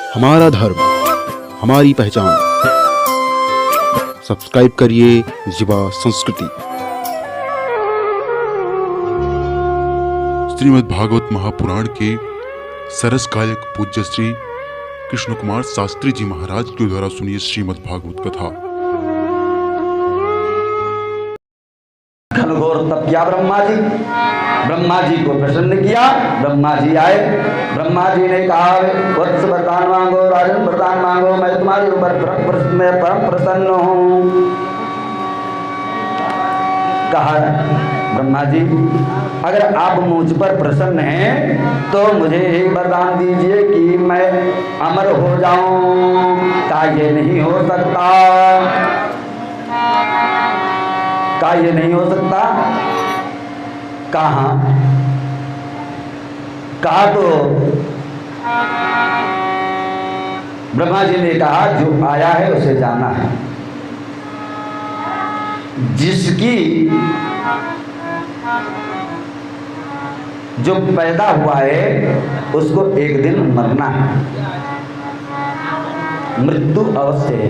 हमारा धर्म, हमारी पहचान। सब्सक्राइब करिए युवा संस्कृति। श्रीमद् भागवत महापुराण के सरस गायक पूज्य श्री कृष्ण कुमार शास्त्री जी महाराज के द्वारा सुनिए श्रीमद् भागवत कथा। घनघोर तप किया ब्रह्मा जी को प्रसन्न किया। ब्रह्मा जी आए। ब्रह्मा जी ने कहा, वत्स वरदान मांगो, राजन वरदान मांगो, मैं तुम्हारे ऊपर परम प्रसन्न हूँ। कहा, ब्रह्मा जी अगर आप मुझ पर प्रसन्न हैं तो मुझे ही वरदान दीजिए कि मैं अमर हो जाऊं। कहा, ये नहीं हो सकता। कहा, ये नहीं हो सकता। कहा तो ब्रह्मा जी ने कहा, जो आया है उसे जाना है। जिसकी जो पैदा हुआ है उसको एक दिन मरना है, मृत्यु अवश्य है,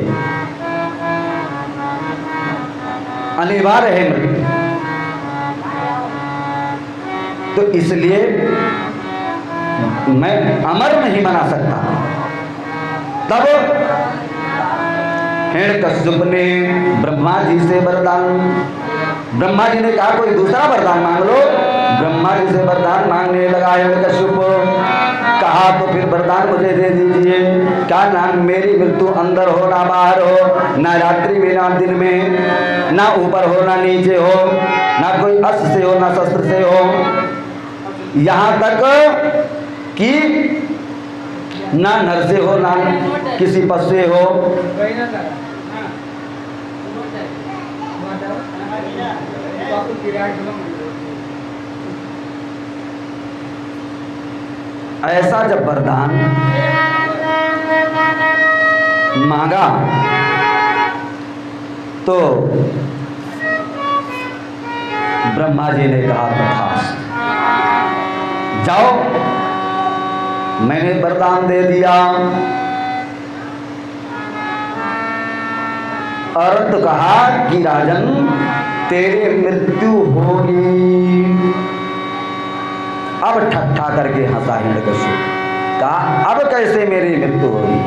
अनिवार्य है मृत्यु। तो इसलिए मैं अमर नहीं बना सकता। तब हिरण्यकश्यप ने ब्रह्मा जी से वरदान, ब्रह्मा जी ने कहा कोई दूसरा वरदान मांग लो। ब्रह्मा जी से वरदान मांगने लगा हिरण्यकश्यप। कहा तो फिर वरदान मुझे दे दीजिए। क्या ना मेरी मृत्यु अंदर हो ना बाहर हो, ना रात्रि में ना दिन में, ना ऊपर हो ना नीचे हो, ना कोई अस्त्र से हो ना शस्त्र से हो, यहाँ तक कि ना नर से हो ना किसी पशु से हो। ऐसा जब वरदान मांगा तो ब्रह्मा जी ने कहा, तथास्तु, जाओ, मैंने वरदान दे दिया। और तो कहा कि राजन तेरे मृत्यु होगी। अब ठट्ठा करके हंसा हिरण्यकश्यप। कहा, अब कैसे मेरी मृत्यु होगी?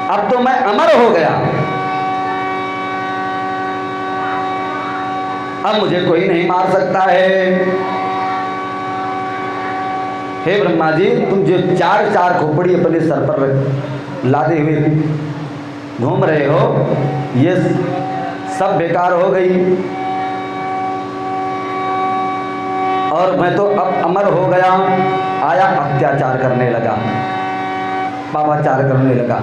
अब तो मैं अमर हो गया, अब मुझे कोई नहीं मार सकता है। हे ब्रह्मा जी, तुम जो चार चार खोपड़ी अपने सर पर लादे हुए घूम रहे हो, ये सब बेकार हो गई और मैं तो अब अमर हो गया। आया अत्याचार करने लगा, पापाचार करने लगा।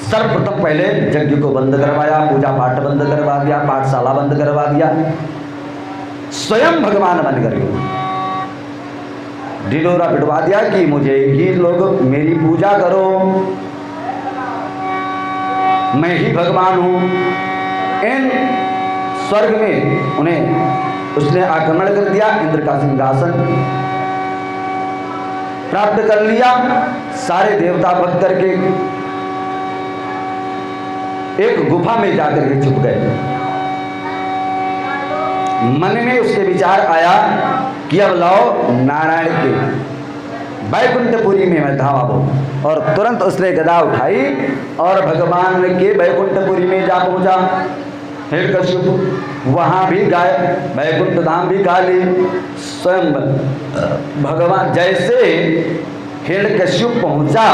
सर्वप्रथम पहले यज्ञ को बंद करवाया, पूजा पाठ बंद करवा दिया, पाठशाला बंद करवा दिया। स्वयं भगवान बन कर ढिढोरा पिटवा दिया कि मुझे ही लोग मेरी पूजा करो, मैं ही भगवान हूं। इन स्वर्ग में उन्हें उसने आक्रमण कर दिया, इंद्र का सिंहासन प्राप्त कर लिया। सारे देवता भक्त करके एक गुफा में जाकर के छुप गए। मन में उसके विचार आया कि अब लाओ नारायण के वैकुंठपुरी में मैं धावा हूं। और तुरंत उसने गदा उठाई और भगवान के वैकुंठपुरी में जा पहुंचा। हिरण्यकश्यप वहां भी गए, वैकुंठ धाम भी गा ली। स्वयं भगवान जैसे हिरण्यकश्यप पहुंचा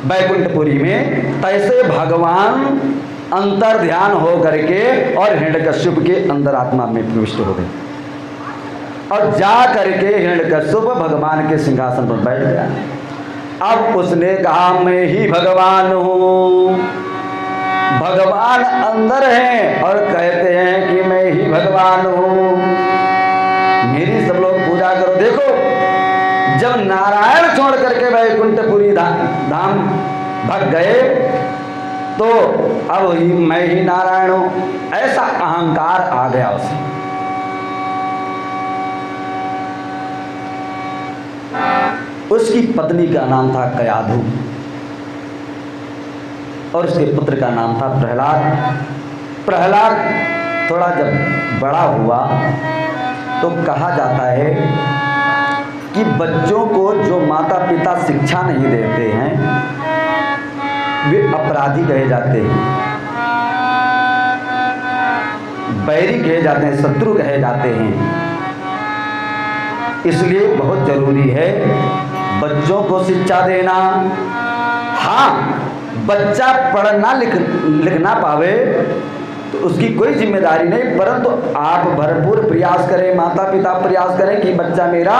वैकुंठपुरी में, तैसे भगवान अंतर ध्यान हो करके और हिरण्यकश्यप के अंदर आत्मा में प्रविष्ट हो गए और जा करके हिरण्यकश्यप भगवान के सिंहासन पर बैठ गया। अब उसने कहा, मैं ही भगवान हूँ। भगवान अंदर हैं और कहते हैं कि मैं ही भगवान हूँ, मेरी सब लोग पूजा करो। देखो, जब नारायण छोड़ करके वैकुंठपुरी धाम भग गए तो अब मैं ही नारायण हूं, ऐसा अहंकार आ गया उसे। उसकी पत्नी का नाम था कयाधु और उसके पुत्र का नाम था प्रहलाद। प्रहलाद थोड़ा जब बड़ा हुआ तो कहा जाता है कि बच्चों को जो माता पिता शिक्षा नहीं देते हैं वे अपराधी कहे जाते हैं, बैरी कहे जाते हैं, शत्रु कहे जाते हैं। इसलिए बहुत जरूरी है बच्चों को शिक्षा देना। हाँ, बच्चा पढ़ना लिखना पावे तो उसकी कोई जिम्मेदारी नहीं, परंतु आप भरपूर प्रयास करें, माता पिता प्रयास करें कि बच्चा मेरा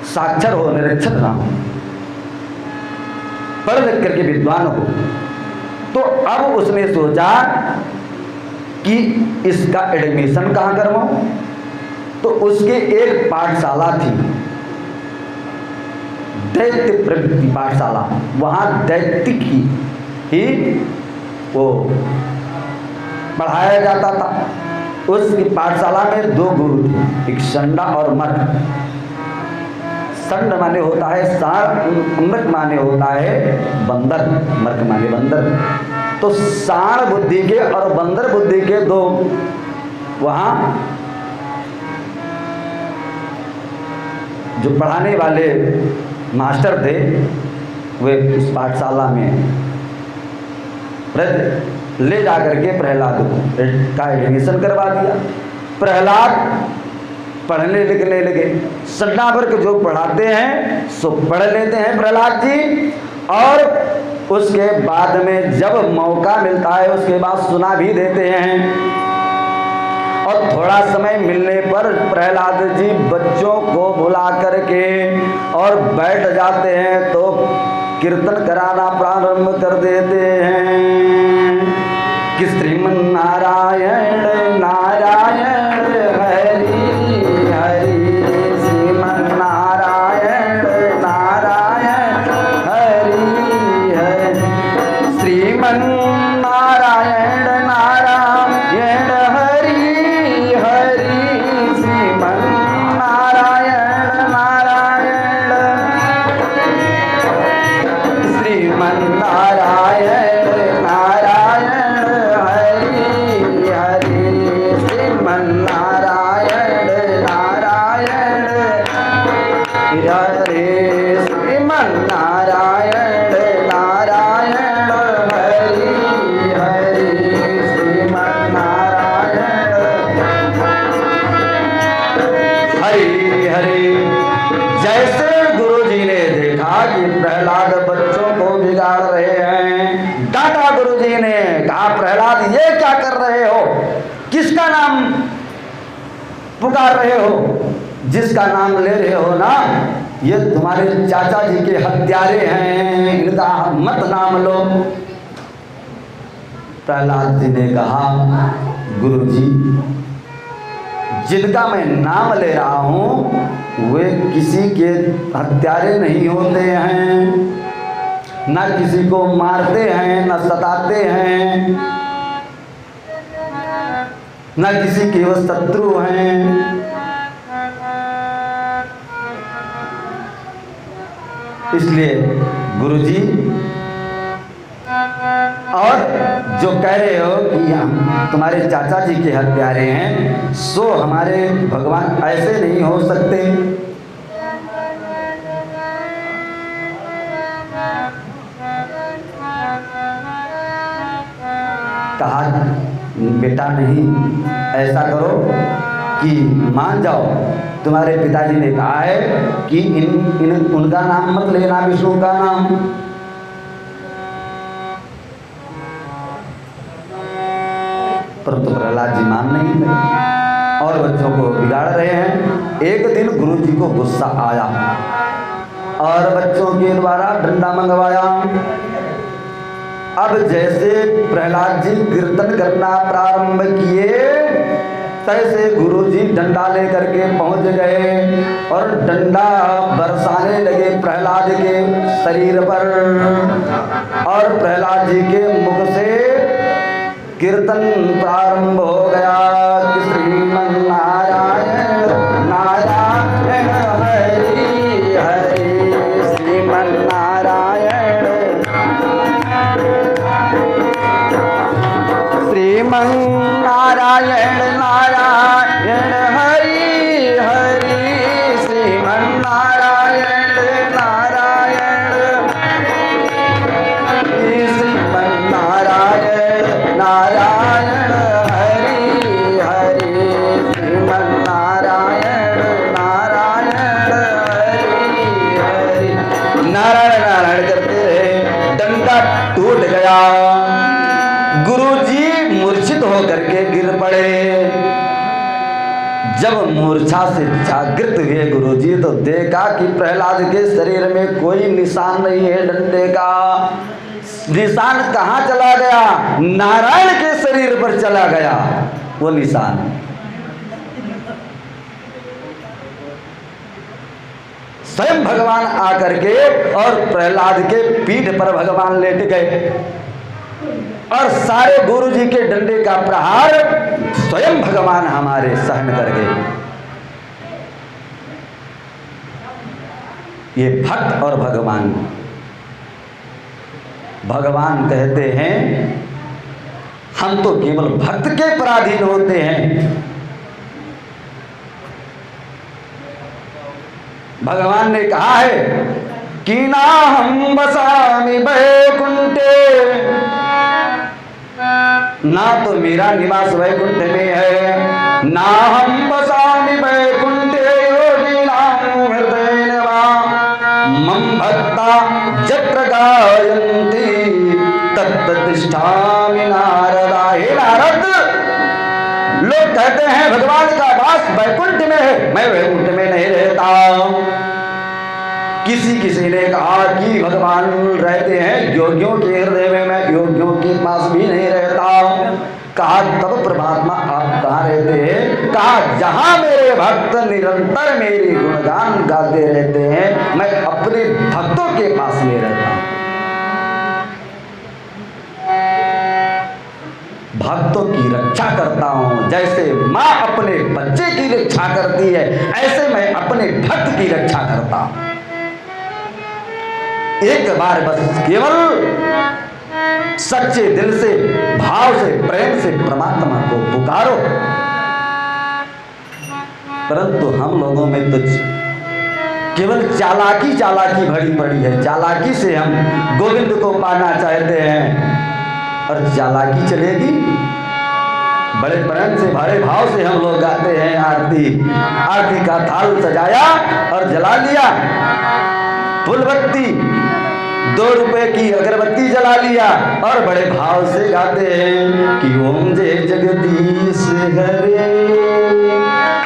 साक्षर हो, निरक्षर ना हो, पढ़ लिख करके विद्वान हो। तो अब उसने सोचा कि इसका एडमिशन कहाँ करवाऊं, तो उसके एक पाठशाला थी, दैत्य प्रवृत्ति पाठशाला, वहाँ दैत्य की ही वो पढ़ाया जाता था। उस पाठशाला में दो गुरु थे, एक संडा और मर्क। संड माने होता है सार, मर्क माने होता है बंदर, मर्क माने बंदर। तो सार बुद्धि के और बंदर बुद्धि के दो वहाँ जो पढ़ाने वाले मास्टर थे वे उस पाठशाला में ले जाकर के प्रहलाद का एडमिशन करवा दिया। प्रहलाद पढ़ने लिखने लगे। संडावर के जो पढ़ाते हैं सो पढ़ लेते हैं प्रहलाद जी, और उसके बाद में जब मौका मिलता है उसके बाद सुना भी देते हैं। और थोड़ा समय मिलने पर प्रहलाद जी बच्चों को बुला करके और बैठ जाते हैं तो कीर्तन कराना प्रारंभ कर देते हैं कि श्रीमन नारायण नारायण हरि हरि, श्रीमन नारायण नारायण हरि हरि, श्रीमन नारायण नारायण हरि हरि, श्रीमन नारायण नारायण, श्रीमन नारायण नारायण हरि हरि, श्रीमन नारायण नारायण हरे, श्रीमन नारायण नारायण हरि हरि, श्रीमन नारायण हरि हरि। जैसे गुरुजी ने देखा कि प्रहलाद बच्चों को बिगाड़ रहे हैं, डांटा गुरुजी ने, कहा प्रहलाद ये क्या कर रहे हो, किसका नाम पुकार रहे हो, जिसका नाम ले रहे हो ना ये तुम्हारे चाचा जी के हत्यारे हैं, इनका मत नाम लो। प्रहलाद जी ने कहा गुरुजी जिनका मैं नाम ले रहा हूं वे किसी के हत्यारे नहीं होते हैं, न किसी को मारते हैं, न सताते हैं, न किसी के वो शत्रु हैं। इसलिए गुरुजी और जो कह रहे हो कि हम तुम्हारे चाचा जी के हत्यारे हैं, सो हमारे भगवान ऐसे नहीं हो सकते। कहा बेटा नहीं, ऐसा करो कि मान जाओ, तुम्हारे पिताजी ने कहा है कि उनका नाम मत लेना, विष्णु का नाम। परंतु प्रहलाद जी मान नहीं रहे और बच्चों को बिगाड़ रहे हैं। एक दिन गुरु जी को गुस्सा आया और बच्चों के द्वारा डंडा मंगवाया। अब जैसे प्रहलाद जी कीर्तन करना प्रारंभ किए तैसे गुरुजी डंडा लेकर के पहुंच गए और डंडा बरसाने लगे प्रहलाद के शरीर पर, और प्रहलाद जी के मुख से कीर्तन प्रारंभ हो गया कि श्रीमन नारायण नारायण हरि हरि, गया। गुरुजी मूर्छित होकर के गिर पड़े। जब मूर्छा से जागृत हुए गुरुजी तो देखा कि प्रहलाद के शरीर में कोई निशान नहीं है डंडे का। निशान कहाँ चला गया? नारायण के शरीर पर चला गया वो निशान। स्वयं भगवान आकर के और प्रहलाद के पीठ पर भगवान लेट गए और सारे गुरु जी के डंडे का प्रहार स्वयं भगवान हमारे सहन कर गए। ये भक्त और भगवान, भगवान कहते हैं हम तो केवल भक्त के पराधीन होते हैं। भगवान ने कहा है कि ना हम बसामि वैकुंठे, ना तो मेरा निवास वैकुंठ में है, ना हम बसामि वैकुंठे योगिनां हृदयेन वा मम भक्ता जत्र गायन्ति तत्र तिष्ठामि नारदा। हे नारद, लोग कहते हैं भगवान का वास वैकुंठ में है, मैं वैकुंठ में नहीं रहता। किसी ने कहा कि भगवान रहते हैं योगियों के हृदय में, मैं योगियों के पास भी नहीं रहता। कहा तब परमात्मा आप कहाँ रहते हैं? कहा जहां मेरे भक्त निरंतर मेरी गुणगान गाते रहते हैं, मैं अपने भक्तों के पास में रहता हूं। भक्तों की रक्षा करता हूं। जैसे माँ अपने बच्चे की रक्षा करती है, ऐसे मैं अपने भक्त की रक्षा करता हूं। एक बार बस केवल सच्चे दिल से, भाव से, प्रेम से परमात्मा को पुकारो। परंतु हम लोगों में तो केवल चालाकी भरी पड़ी है। चालाकी से हम गोविंद को पाना चाहते हैं और चालाकी चलेगी। बड़े प्रेम से, भरे भाव से हम लोग गाते हैं आरती का थाल सजाया और जला लिया, फूलबत्ती 2 रुपए की अगरबत्ती जला लिया और बड़े भाव से गाते हैं कि ओम जय जगदीश हरे,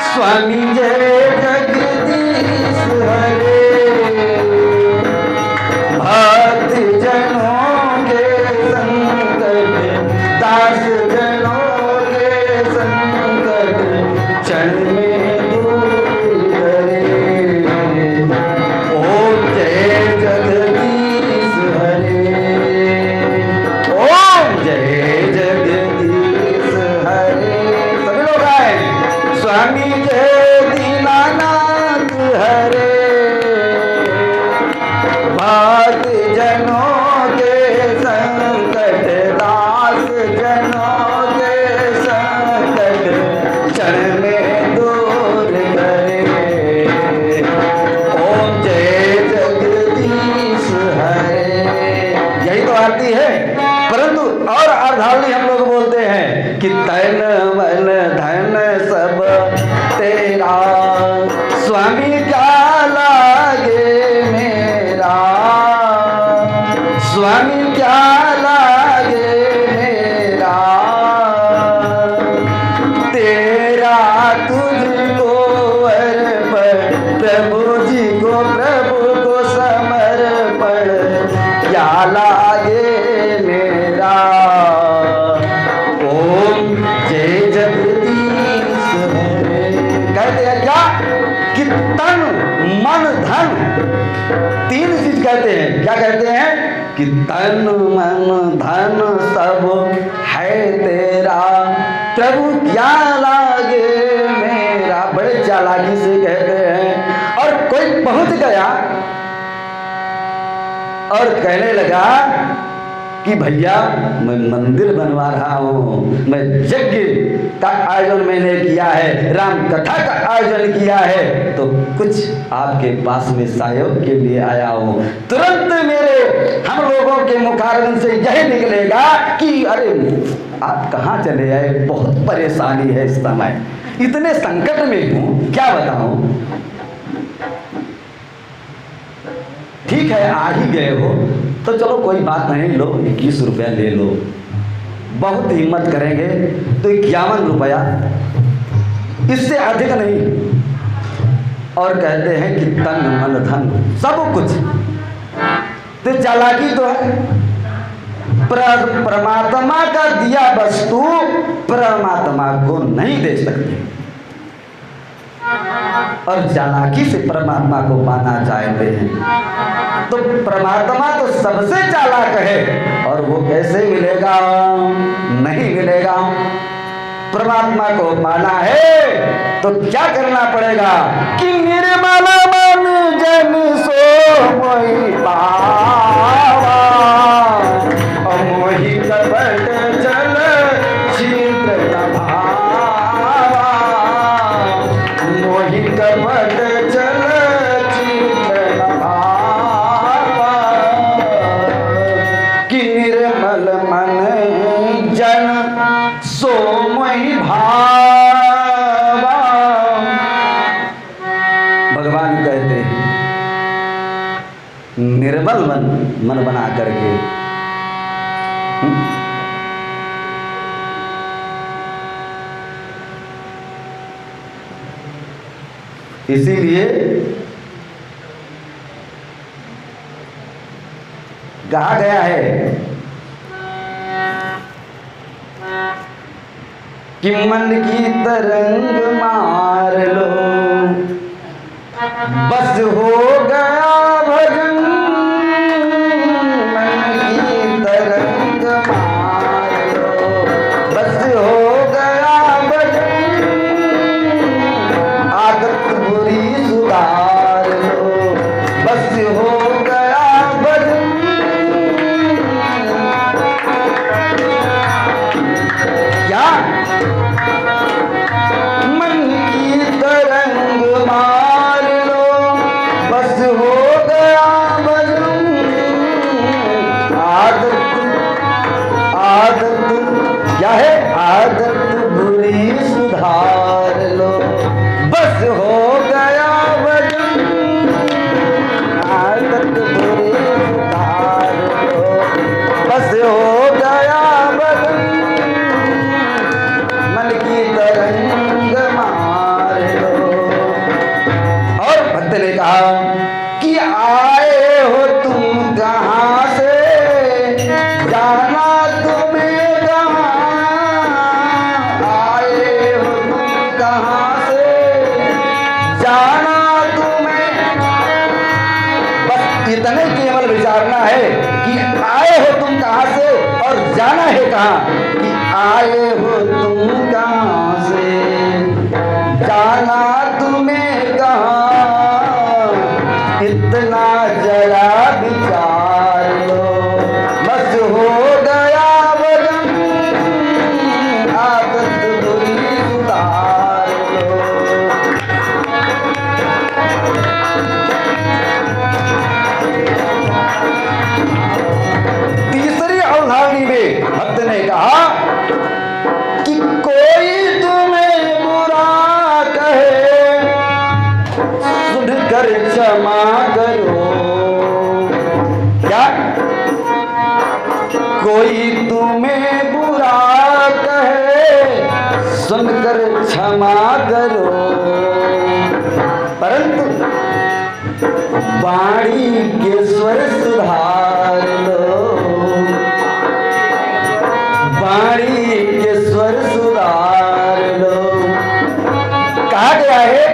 स्वामी जय जगदीश हरे, भक्त जनों के संकट, दास जनों के संकट क्षण में दूर करे। ओम जय जगदीश हरे, ओम जय जगदीश हरे। सभी लोग आए। स्वामी जय दीनानाथ हरे, भक्त जनों के संकट, दास जनों के संकट क्षण में दूर करे। ओम जय जगदीश हरे। यही तो आरती है। परंतु और अर्धावली हम लोग बोलते हैं कि तन मन धन सब तेरा, स्वामी क्या लागे मेरा, स्वामी क्या लागे मेरा, तेरा तुझको अर्पण, प्रभु जी को, प्रभु को समर्पण, क्या लागे मेरा। ओम जय जगदीश हरे। कहते हैं क्या कि तन मन धन 3 चीज कहते हैं। क्या कहते हैं कि तन मन धन सब है तेरा, प्रभु क्या लागे मेरा। बड़े चालाकी से कहते हैं। और कोई पहुंच गया और कहने लगा कि भैया मैं मंदिर बनवा रहा हूँ, मैं यज्ञ का आयोजन मैंने किया है, राम कथा का आयोजन किया है, तो कुछ आपके पास में सहयोग के लिए आया हूँ। तुरंत मेरे हम लोगों के मुखारबिन से यही निकलेगा कि अरे आप कहाँ चले आए, बहुत परेशानी है इस समय, इतने संकट में हूँ, क्या बताऊँ। ठीक है आ ही गए हो तो चलो कोई बात नहीं, लो 21 रुपया ले लो। बहुत हिम्मत करेंगे तो 51 रुपया, इससे अधिक नहीं। और कहते हैं कि तन मन धन सब कुछ, तो चालाकी तो है। परमात्मा का दिया वस्तु परमात्मा को नहीं दे सकते, और चालाकी से परमात्मा को पाना चाहते हैं। तो परमात्मा तो सबसे चालाक है, और वो कैसे मिलेगा? नहीं मिलेगा। परमात्मा को पाना है तो क्या करना पड़ेगा कि निर्मल मन जन सो मोहि पावा, मोहि कपट चल छिद्र न भावा, मोहि कपट चल छिद्र न भावा, कि निर्मल मन जन सो मोहि भावा। भगवान कहते हैं निर्मल मन बना करके इसीलिए कहा गया है कि मन की तरंग मार लो, बस हो गया भजन। मन की तरंग मार लो, बस हो गया भजन। आदत बुरी सुधार लो, बस हो गया भजन। क्या मन की तरंग मार लो, बस हो गया भजन। आदत क्या है? आदत बुरी सुधार लो, बस हो गया भजन। आदत बुरी सुधार लो, बस हो गया भजन। मन की तरंग मार लो। और भक्त ने कहा कि आए हो तुम कहाँ से, जाना तुम्हें कहाँ। आए हो तुम कहाँ से, जाना तुम्हें। बस इतने केवल विचारना है कि आए हो तुम कहाँ से और जाना है कहाँ। कि आए हो तुम कहाँ से, जाना तुम्हें कहाँ। इतना जरा विचार लो, बस हो गया भजन। आदत बुरी सुधार लो। तीसरी अवधारणी में भक्त ने कहा कि कोई तुम्हें बुरा कहे, सुनकर क्षमा करो। क्या? कोई तुम्हें बुरा कहे, सुनकर क्षमा करो। परंतु वाणी के स्वर सुधार लो, वाणी के स्वर सुधार लो। कहा गया है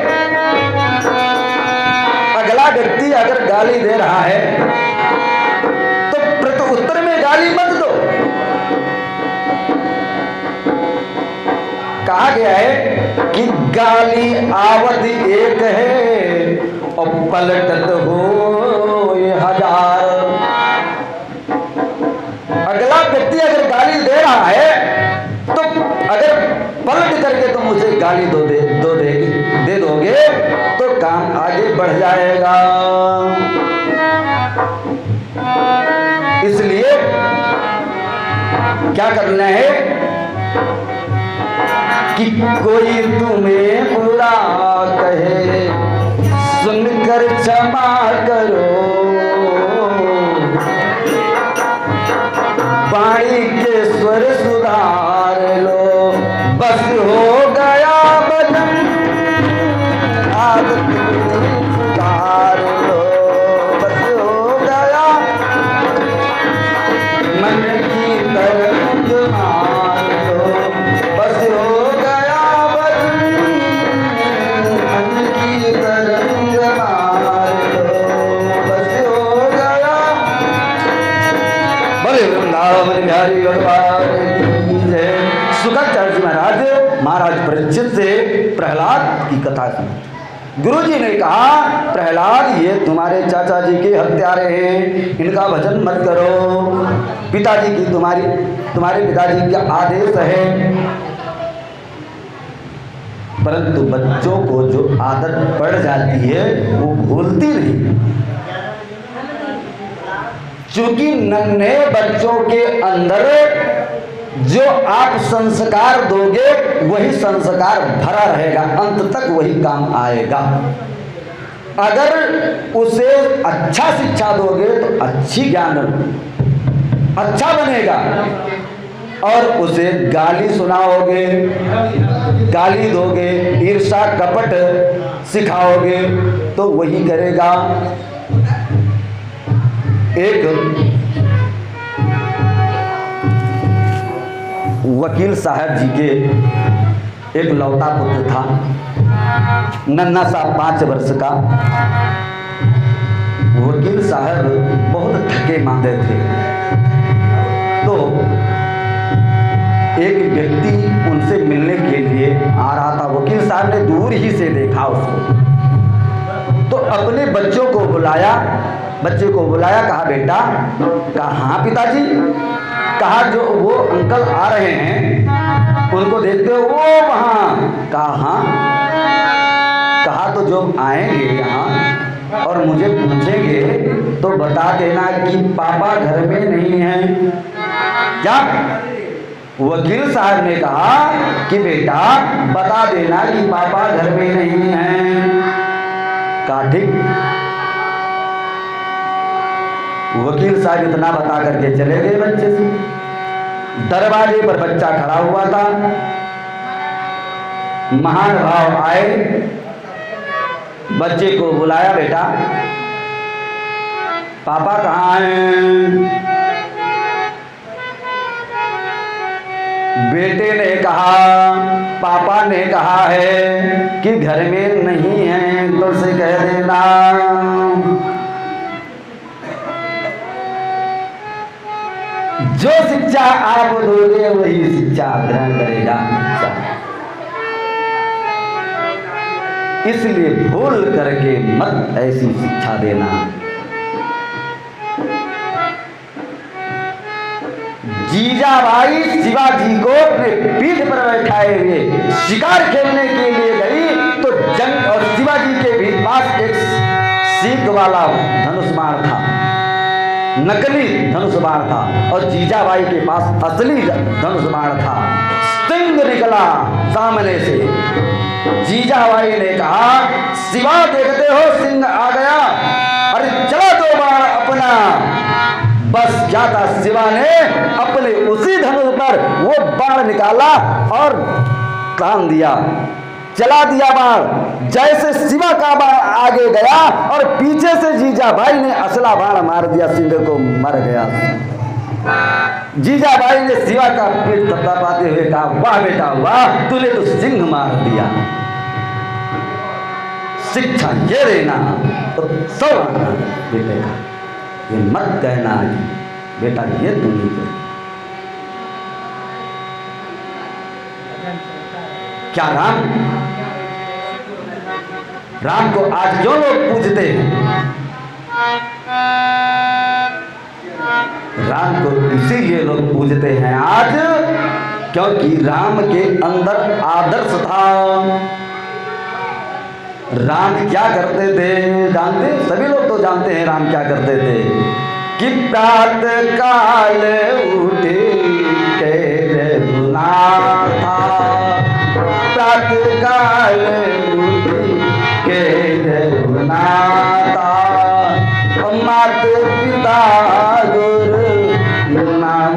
अगला व्यक्ति अगर गाली दे रहा है तो प्रत्युत्तर में गाली मत दो। कहा गया है कि गाली आवत एक है और पलटत हो ये हजार। अगला व्यक्ति अगर गाली दे रहा है तो अगर पलट करके तुम उसे गाली दे दोगे तो काम आगे बढ़ जाएगा। इसलिए क्या करना है कि कोई तुम्हें बुरा कहे, सुनकर क्षमा करो। वाणी के स्वर सुधार लो, बस हो गया भजन आदत सुधार लो, बस हो गया मन की तरंग मार लो, बस हो गया भजन मन की तरंग मार लो, बस हो गया। बोले वृंदावन बिहारी भगवान की जय। सुखाचार्य जी महाराज परीक्षित से प्रहलाद की कथा सुनी। गुरुजी ने कहा, प्रहलाद ये तुम्हारे चाचा जी के हत्यारे हैं, इनका भजन मत करो। पिताजी की तुम्हारे पिताजी का आदेश है। परंतु बच्चों को जो आदत पड़ जाती है वो भूलती नहीं। क्योंकि नन्हे बच्चों के अंदर जो आप संस्कार दोगे वही संस्कार भरा रहेगा, अंत तक वही काम आएगा। अगर उसे अच्छा शिक्षा दोगे तो अच्छी ज्ञान अच्छा बनेगा, और उसे गाली सुनाओगे, गाली दोगे, ईर्ष्या कपट सिखाओगे तो वही करेगा। एक वकील साहब जी के एक लौता पुत्र था, नन्हा सा 5 वर्ष का। वकील साहब बहुत थके मांदे थे, तो एक व्यक्ति उनसे मिलने के लिए आ रहा था। वकील साहब ने दूर ही से देखा उसको, तो अपने बच्चों को बुलाया, कहा बेटा, कहा हाँ पिताजी, कहा जो वो अंकल आ रहे हैं उनको देखते हो वो वहाँ, कहा हाँ, कहा तो जो आएंगे यहाँ और मुझे पूछेंगे तो बता देना कि पापा घर में नहीं हैं। क्या? वकील साहब ने कहा कि बेटा बता देना कि पापा घर में नहीं हैं। कहा ठीक। वकील साहब इतना बता करके चले गए बच्चे से। दरवाजे पर बच्चा खड़ा हुआ था। महान भाव आए, बच्चे को बुलाया, बेटा पापा कहाँ हैं? बेटे ने कहा पापा ने कहा है कि घर में नहीं है, तो उसे कह देना। जो शिक्षा आप दोगे वही शिक्षा ग्रहण करेगा। इसलिए भूल करके मत ऐसी शिक्षा देना। जीजाबाई शिवाजी को अपने पीठ पर बैठाए हुए शिकार खेलने के लिए गई, तो जंग और शिवाजी के भी पास एक सीख वाला धनुष बाण था, नकली धनुष बाण था, और जीजाबाई के पास असली धनुष बाण था। सिंह निकला सामने से। जीजाबाई ने कहा शिवा देखते हो सिंह आ गया, अरे चला दो बाण अपना। बस क्या था, शिवा ने अपने उसी धनुष पर वो बाण निकाला और तान दिया, चला दिया बाण। जैसे शिवा का बाण आगे गया और पीछे से जीजाबाई ने असला बाण मार दिया, सिंह को मर गया। जीजाबाई ने शिवा का पेट थपथपाते हुए कहा, वाह बेटा वाह, तूने तो सिंह मार दिया। शिक्षा ये देना तो सब बेटे का, ये मत कहना बेटा ये तू नहीं कर। क्या राम को आज क्यों लोग पूजते हैं? राम को इसीलिए लोग पूजते हैं आज क्योंकि राम के अंदर आदर्श था। राम क्या करते थे जानते? सभी लोग तो जानते हैं राम क्या करते थे कि प्रातः काल उठे के रघुनाथा, प्रातः काल उठे के रघुनाथा, मात पिता गुरु नाम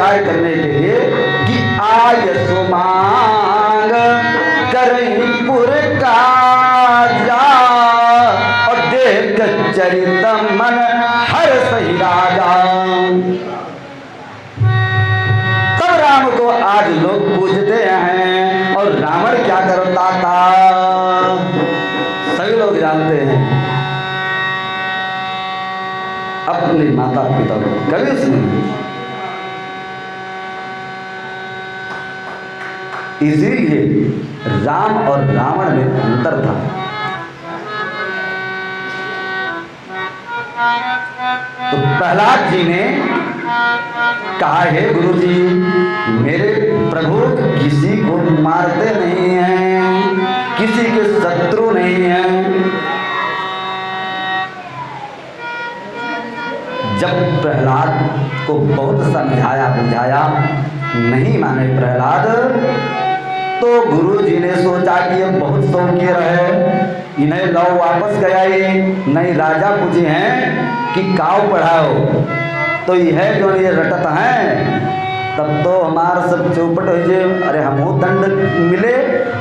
स्वीकार करने के लिए कि आय सुमांग करई पुर काजा और देख चरित मन हर सही राजा। तब राम को आज लोग पूजते हैं। और रावण क्या करता था सभी लोग जानते हैं। अपने माता पिता को कभी उसने इसीलिए राम और रावण में अंतर था। तो प्रहलाद जी ने कहा है गुरु जी मेरे प्रभु किसी को मारते नहीं हैं, किसी के शत्रु नहीं हैं। जब प्रहलाद को बहुत समझाया बुझाया नहीं माने प्रहलाद, तो गुरु जी ने सोचा कि अब बहुत शौकीय रहे, इन्हें लौ वापस गया ही नहीं। राजा पूछे हैं कि काव पढ़ाओ तो यह जो ये रटत हैं, तब तो हमारा सब चौपट हो जाए। अरे हमको दंड मिले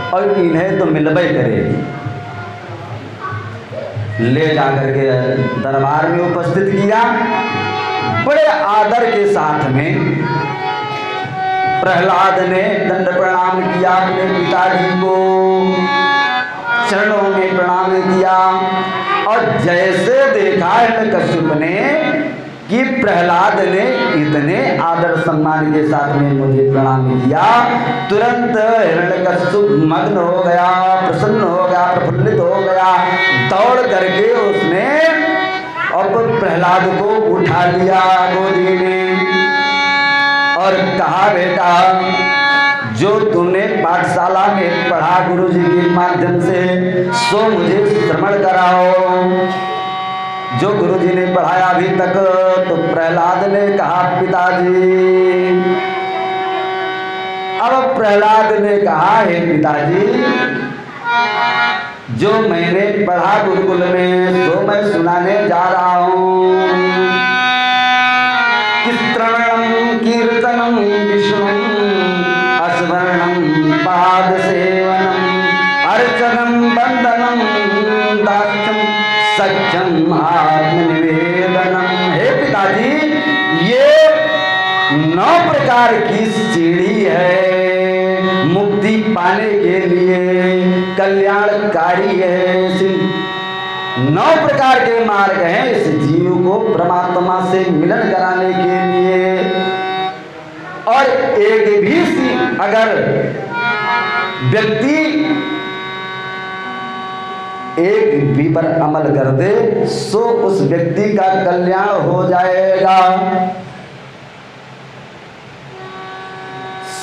और इन्हें तो मिलबे करे। ले जाकर के दरबार में उपस्थित किया। बड़े आदर के साथ में प्रहलाद ने दंड प्रणाम किया, अपने पिताजी को चरणों में प्रणाम किया। और जैसे देखा हिरण्यकश्यप ने कि प्रहलाद ने इतने आदर सम्मान के साथ में मुझे प्रणाम किया, तुरंत हिरण्यकश्यप मग्न हो गया, प्रसन्न हो गया, प्रफुल्लित हो गया। दौड़ करके उसने अब प्रहलाद को उठा लिया गोदी में और कहा बेटा जो तुमने पाठशाला में पढ़ा गुरुजी के माध्यम से सो मुझे श्रवण कराओ। जो गुरुजी ने पढ़ाया अभी तक। तो प्रहलाद ने कहा पिताजी। अब प्रहलाद ने कहा हे पिताजी जो मैंने पढ़ा गुरुकुल में तो मैं सुनाने जा रहा हूँ। श्रवणं कीर्तनं विष्णुं स्मरणं पाद सेवनं अर्चनं वंदनं दास्यं सत्यं आत्मनिवेदनं। हे पिताजी ये 9 प्रकार की सीढ़ी है, मुक्ति पाने के लिए कल्याणकारी है। 9 प्रकार के मार्ग हैं इस जीव को परमात्मा से मिलन कराने के लिए। और एक भी अगर व्यक्ति एक भी पर अमल कर दे सो उस व्यक्ति का कल्याण हो जाएगा।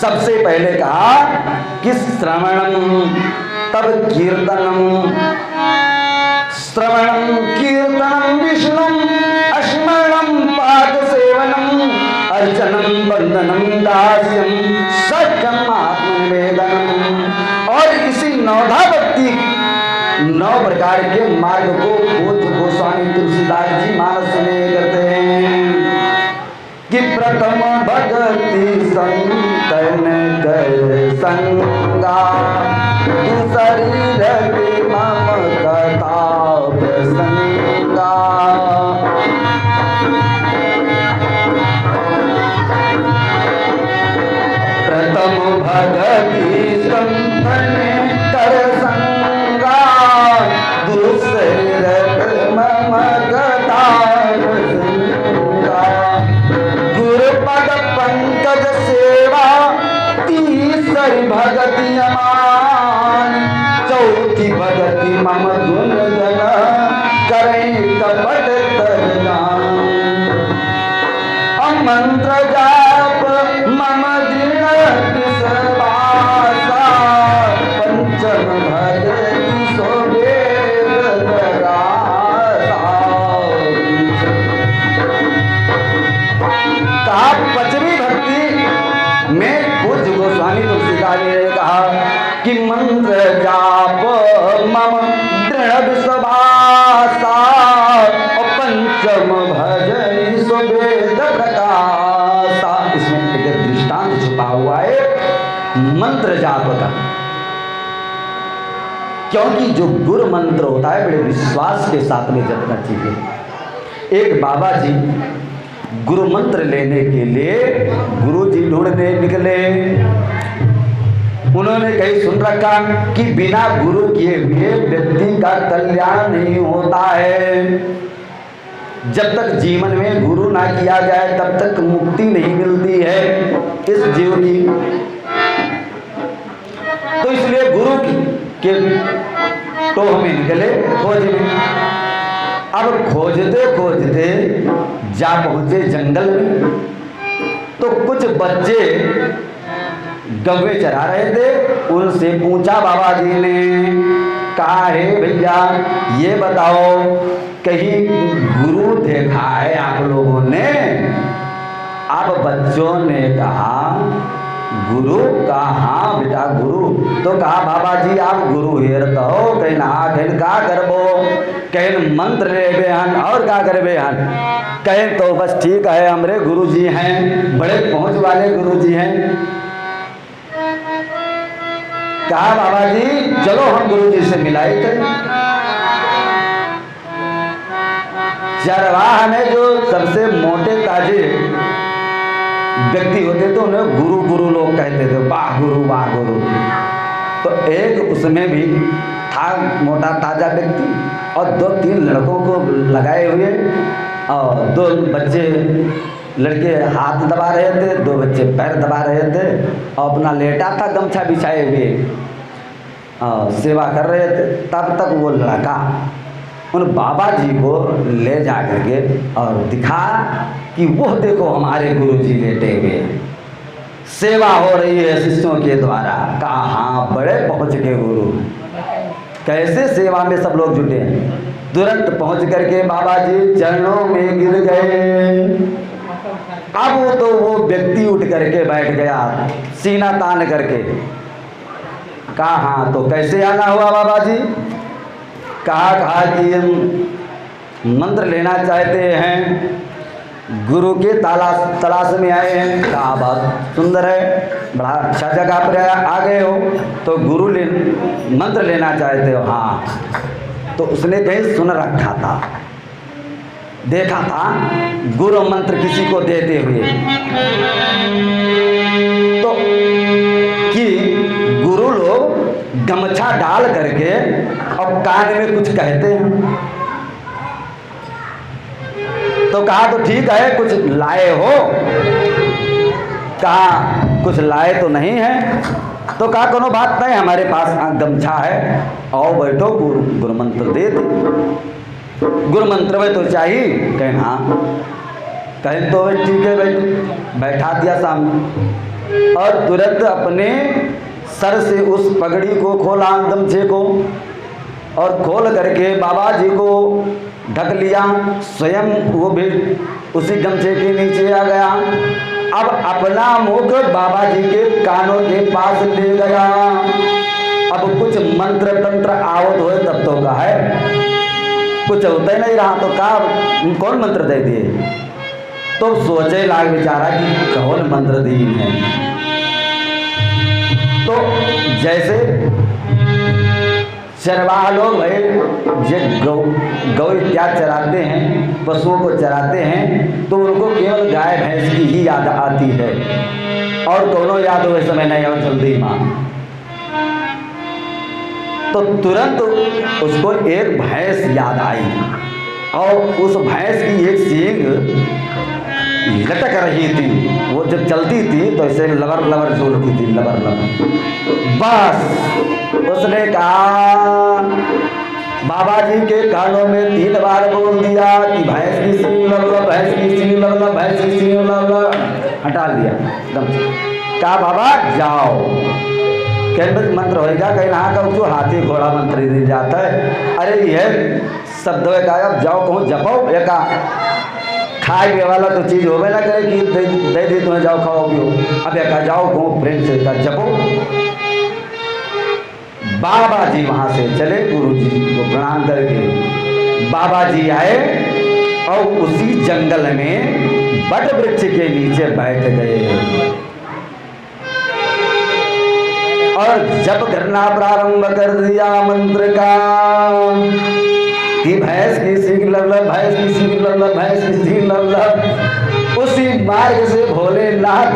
सबसे पहले कहा कि श्रवणम तब कीर्तनम, श्रवणं कीर्तनं विष्णुं स्मरणं पाद सेवनं अर्चनं वंदनं दास्यं सत्यं आत्मनिवेदनं। और इसी 9धा भक्ति 9 प्रकार के मार्ग को पूज्य गोस्वामी तुलसीदास जी मानस में करते हैं कि प्रथम भक्ति संतन कर संगा, दूसरी रति मम कथा प्रसंगा। प्रथम भक्ति संतन कर संगा, दूसरी रति मम कथा प्रसंगा। गुरुपद पंकज सेवा तीसरी भगति अमान, चौथी भगति मम गुण गण करें कपट तरगान। मंत्र जाप मम दृढ़ विश्वासा, पंचम भगति सो वेद प्रगासा। कहा 5वीं भक्ति में पूज्य गोस्वामी तुलसीदास ने कहा कि मंत्र जाप मम दृढ़ विश्वासा, और पंचम भजन सो वेद प्रकाशा। इसमें मंत्र जाप का, क्योंकि जो गुरु मंत्र होता है बड़े विश्वास के साथ में जपना चाहिए। एक बाबा जी गुरु मंत्र लेने के लिए गुरु जी ढूंढने निकले। उन्होंने कहीं सुन रखा कि बिना गुरु किए हुए व्यक्ति का कल्याण नहीं होता है। जब तक जीवन में गुरु ना किया जाए तब तक मुक्ति नहीं मिलती है इस जीव की। तो इसलिए गुरु के तो हमें निकले खोज में। अब खोजते खोजते जा पहुंचे जंगल में, तो कुछ बच्चे गव्वे चरा रहे थे। उनसे पूछा बाबा जी ने, कहा है भैया ये बताओ कहीं गुरु देखा है आप लोगों ने? अब बच्चों ने कहा गुरु? कहा हाँ बेटा गुरु। तो कहा बाबा जी आप गुरु हेरत हो? कहीं हाँ। कहीं का करबो? कहीं मंत्र लेबे हन और का करबे हन? कहें तो बस ठीक है हमरे गुरु जी हैं, बड़े पहुंच वाले गुरु जी हैं। कहा बाबा जी चलो हम गुरु जी से मिलाई करें। चरवाह में जो सबसे मोटे ताजे व्यक्ति होते थे उन्हें गुरु गुरु लोग कहते थे, वाह गुरु वाह गुरु। तो एक उसमें भी था मोटा ताजा व्यक्ति और 2-3 लड़कों को लगाए हुए, और 2 बच्चे लड़के हाथ दबा रहे थे, 2 बच्चे पैर दबा रहे थे, और अपना लेटा था गमछा बिछाए हुए सेवा कर रहे थे। तब तक वो लड़का उन बाबा जी को ले जा करके और दिखा कि वो देखो हमारे गुरु जी लेटे हुए, सेवा हो रही है शिष्यों के द्वारा। कहा हाँ बड़े पहुँच के गुरु। कैसे सेवा में सब लोग जुटे? तुरंत पहुँच करके बाबा जी चरणों में गिर गए। अब तो वो व्यक्ति उठ करके बैठ गया सीना तान करके। कहा हाँ तो कैसे आना हुआ बाबा जी? कहा कि हम मंत्र लेना चाहते हैं, गुरु के तलाश में आए हैं। कहा बात सुंदर है, बड़ा अच्छा जगह पर आ गए हो, तो गुरु मंत्र लेना चाहते हो? हाँ। तो उसने कहीं सुन रखा था, देखा था गुरु मंत्र किसी को देते हुए, तो कि गुरु लोग गमछा डाल करके और कान में कुछ कहते हैं। तो कहा तो ठीक है कुछ लाए हो? कहा कुछ लाए तो नहीं है। तो कहा कोनो बात नहीं, हमारे पास गमछा है, आओ बैठो गुरु मंत्र दे दे। गुरु मंत्र में तो चाहिए? कहें हाँ। कहें तो ठीक है बैठो। बैठा दिया सामने और तुरंत अपने सर से उस पगड़ी को खोला, गमछे को, और खोल करके बाबा जी को ढक लिया। स्वयं वो भी उसी गमछे के नीचे आ गया। अब अपना मुख बाबा जी के कानों के पास ले गया। अब कुछ मंत्र तंत्र आवत हुए तब तो कहा है, कुछ होता ही नहीं रहा तो कहा कौन मंत्र दे दिए? तो सोचे लाग बेचारा कि कौन मंत्र दी है। तो जैसे चरवाह लोग भाई जो गौ इत्यादि चराते हैं, पशुओं को चराते हैं, तो उनको केवल गाय भैंस की ही याद आती है और कोनो याद हुए समय नहीं और जल्दी माँ। तो तुरंत उसको एक भैंस याद आई और उस भैंस की एक सींग लटक रही थी। वो जब चलती थी तो ऐसे लबर लबर झूलती थी, लबर लबर। बस उसने कहा, बाबा जी के कानों में 3 बार बोल दिया कि भैंस की सींग लब लब, भैंस की सींग लब लब, भैंस की सींग लब लब। हटा लिया एकदम। कहा बाबा जाओ, कैसे मंत्र होएगा? कहीं ना कहूँ जो हाथी घोड़ा मंत्र दे जाता है। अरे यह शब्द का अब जाओ कहूँ जपो, एका खाए पिए वाला तो चीज होवे ना करे कि दे दे तुम्हें जाओ खाओ पियो। अब एका जाओ कहूँ प्रेम से का जपो। बाबा जी वहां से चले, गुरु जी को प्रणाम करके बाबा जी आए और उसी जंगल में बट वृक्ष के नीचे बैठ गए। और जप करना प्रारंभ कर दिया मंत्र का कि भैंस की सींग लबलब, भैंस की सींग लबलब, भैंस की सींग लबलब। उसी मार्ग से भोलेनाथ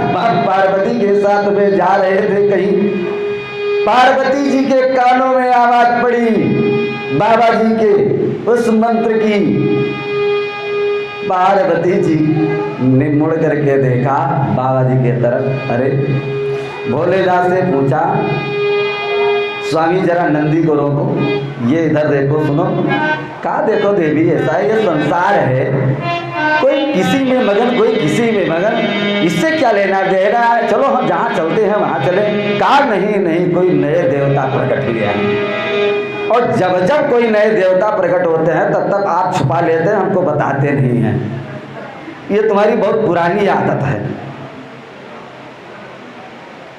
पार्वती के साथ में जा रहे थे। कहीं पार्वती जी के कानों में आवाज पड़ी बाबा जी के उस मंत्र की। पार्वती जी ने मुड़ करके देखा बाबा जी के तरफ। अरे भोलेनाथ से पूछा, स्वामी जरा नंदी को रोको, ये इधर देखो, सुनो। कहा देखो देवी, ऐसा ये संसार है, कोई किसी में मगन, कोई किसी में मगन, इससे क्या लेना देना है, चलो हम जहाँ चलते हैं वहाँ चले। कहा नहीं नहीं, कोई नए देवता प्रकट हो गया है, और जब जब कोई नए देवता प्रकट होते हैं तब तक आप छुपा लेते हैं, हमको बताते नहीं हैं। ये तुम्हारी बहुत पुरानी आदत है।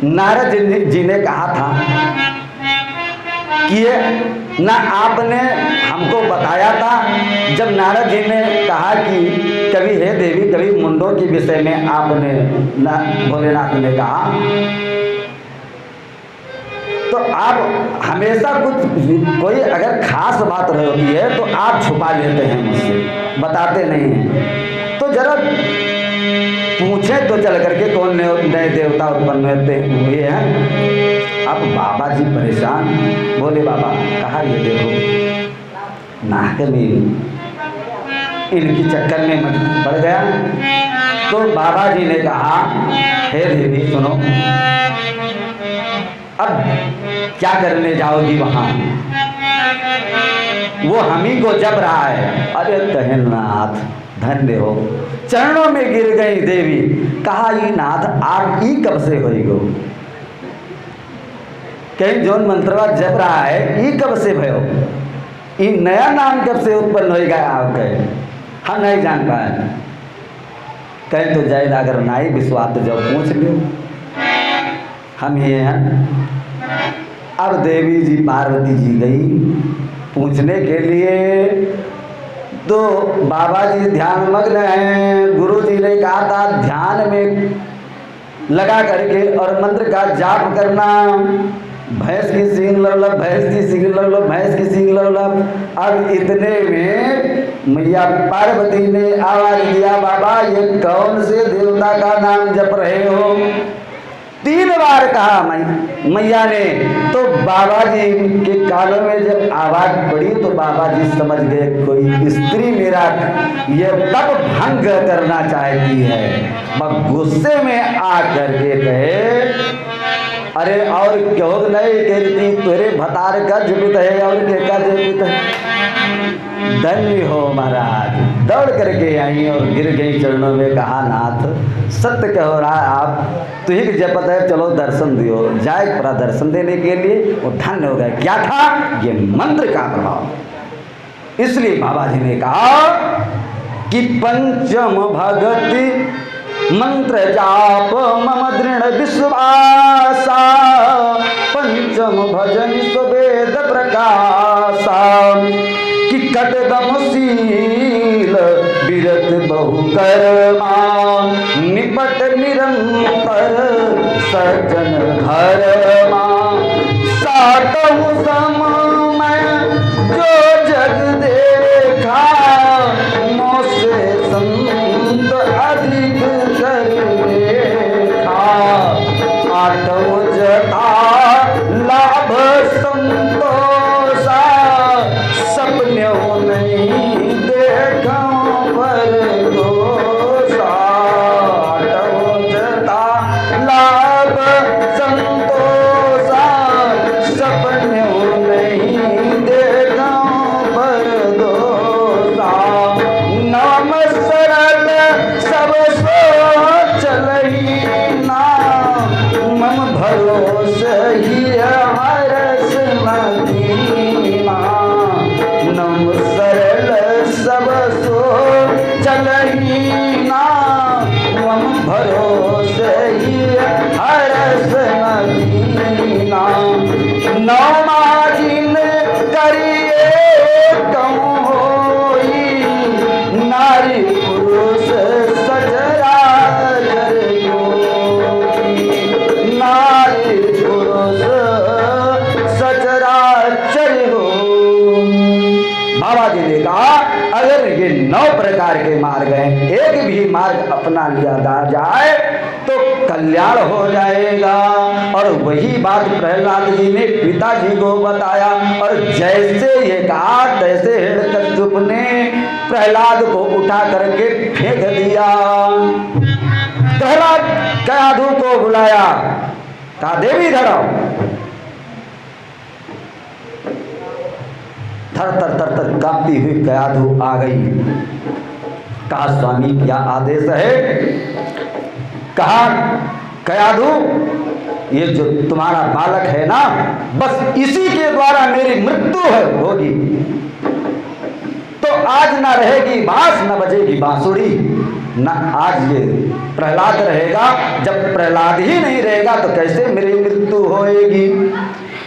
नारद जी ने कहा था कि ये ना आपने हमको बताया था, जब नारद जी ने कहा कि कभी हे देवी, कभी मुंडों के विषय में आपने भोलेनाथ ने कहा, तो आप हमेशा कोई अगर खास बात होती है तो आप छुपा लेते हैं मुझसे, बताते नहीं हैं। तो जरा पूछे तो चल करके कौन नए देवता उत्पन्न हुए हैं। अब बाबा जी परेशान, बोले बाबा कहा ये देखो नाक में इनकी चक्कर में पड़ गया। तो बाबा जी ने कहा हे देवी सुनो, अब क्या करने जाओगी वहां, वो हम ही को जप रहा है। अरे कहे नाथ धन्य हो, चरणों में गिर गई देवी। कहा ये नाथ आप ई कब से होई गो, कहीं जोन मंत्रवा जप रहा है ई कब से भयो, ई नया नाम कब से उत्पन्न हो गया आपके, हम नहीं जान पाए। कहीं तो जय अगर नाई विश्वास तो जब पूछ लो, हम ये हैं। अब देवी जी पार्वती जी गई पूछने के लिए, तो बाबा जी ध्यान मग्न हैं। गुरु जी ने कहा था ध्यान में लगा करके और मंत्र का जाप करना, भैंस की सींग लबलब, भैंस की सींग लबलब, भैंस की सींग लबलब। अब इतने में मैया पार्वती ने आवाज दिया, बाबा ये कौन से देवता का नाम जप रहे हो। 3 बार कहा मैया ने। तो बाबा जी के कानों में जब आवाज पड़ी तो बाबा जी समझ गए कोई स्त्री मेरा ये तब भंग करना चाहती है। वह गुस्से में आकर के कहे, अरे और क्यों नहीं कहती, तेरे भतार का जीवित है और के का जीवित है। धन्य हो महाराज, दौड़ करके आई और गिर गई चरणों में। कहा नाथ सत्य कहो रहा आप, तू ही जपत है, चलो दर्शन दियो। जाए पूरा दर्शन देने के लिए वो धन्य हो गए। क्या था ये मंत्र का प्रभाव। इसलिए बाबा जी ने कहा कि पंचम भगति मंत्र जाप मम दृढ़ विश्वासा, पंचम भजन सुवेद प्रकाशा, कि कटदमशील विरत बहु कर्मा, निपट निरंतर सज्जन धर्मा, सातहु समय जो जग देखा, मोसे संत अधिक कर देखा, आठव जता लाभ संतोषा, सपनों नहीं देखा पर दोषा, आठव जता लाभ संतोषा, सपनों नहीं देखा पर दोषा, नाम सरल सब सो चलही ना, मम भरोसे ही हरस मदीना, नम सरल सब सो चलही ना, मम भरोसे ही हरस मदीना, नौ माजिन करिए कहूँ होई, नारी पुरुष सजरा जर जोई, नारी पुरुष प्रकार के मार्ग हैं, एक भी मार्ग अपना लिया जाए तो कल्याण हो जाएगा। और वही बात प्रहलाद जी ने पिताजी को बताया, और जैसे ये कहा तैसे हिरण्यकश्यप ने प्रहलाद को उठा करके फेंक दिया। प्रहलाद कयाधु को बुलाया, कहा देवी धरो। थर थर थर थर कांपती हुई कयाधु आ गई। कहा स्वामी क्या आदेश है? कहा कयाधु ये जो तुम्हारा बालक है ना, बस इसी के द्वारा मेरी मृत्यु होगी। तो आज ना रहेगी बांस न बजेगी बांसुरी, ना आज ये प्रहलाद रहेगा। जब प्रहलाद ही नहीं रहेगा तो कैसे मेरी मृत्यु होएगी?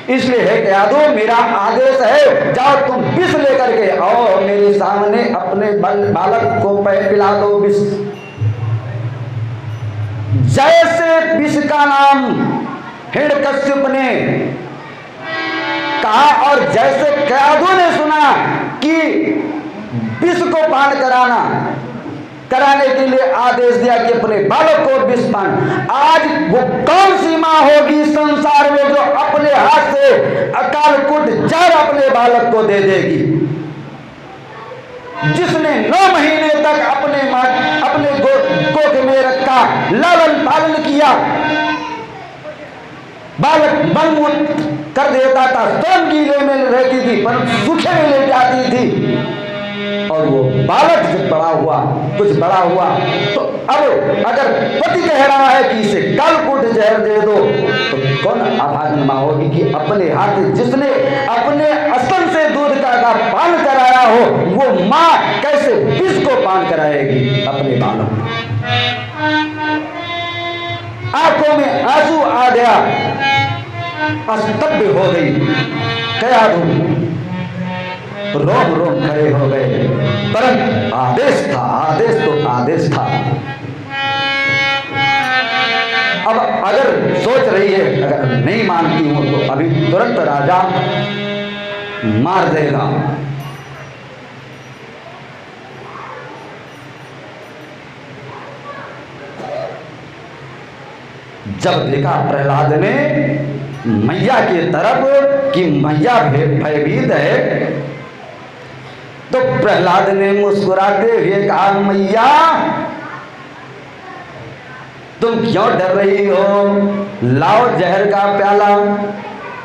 इसलिए है कयाधु मेरा आदेश है, जाओ तुम विष लेकर के आओ मेरे सामने, अपने बालक को पिला दो विष। जैसे विष का नाम हिरण्यकश्यप ने कहा और जैसे कयाधु ने सुना कि विष को पान कराने के लिए आदेश दिया कि अपने बालक को विष पान। आज वो कौन सी मां होगी संसार में जो अपने हाथ से अकाल कूट जहर अपने बालक को दे देगी? जिसने 9 महीने तक अपने कोख में रखा, लालन पालन किया, बालक मनमुक्त कर देता था, स्वयं गीले में रहती थी पर सूखे में ले जाती थी। और वो बालक जब कुछ बड़ा हुआ तो अब अगर पति कह रहा है कि इसे कालकूट जहर दे दो, तो कौन अभागन मां होगी कि अपने हाथ जिसने अपने स्तन से दूध का पान कराया हो, वो मां कैसे विष को पान कराएगी अपने बालक? आंखों में आंसू आ गया, स्तब्ध हो गई कयाधु, रोम रोम खड़े हो गए। परंतु आदेश था, आदेश तो आदेश था। अब अगर सोच रही है अगर नहीं मानती हूं तो अभी तुरंत राजा मार देगा। जब देखा प्रहलाद ने मैया की तरफ कि मैया भयभीत है, तो प्रहलाद ने मुस्कुराते हुए कहा मैया तुम क्यों डर रही हो? लाओ जहर का प्याला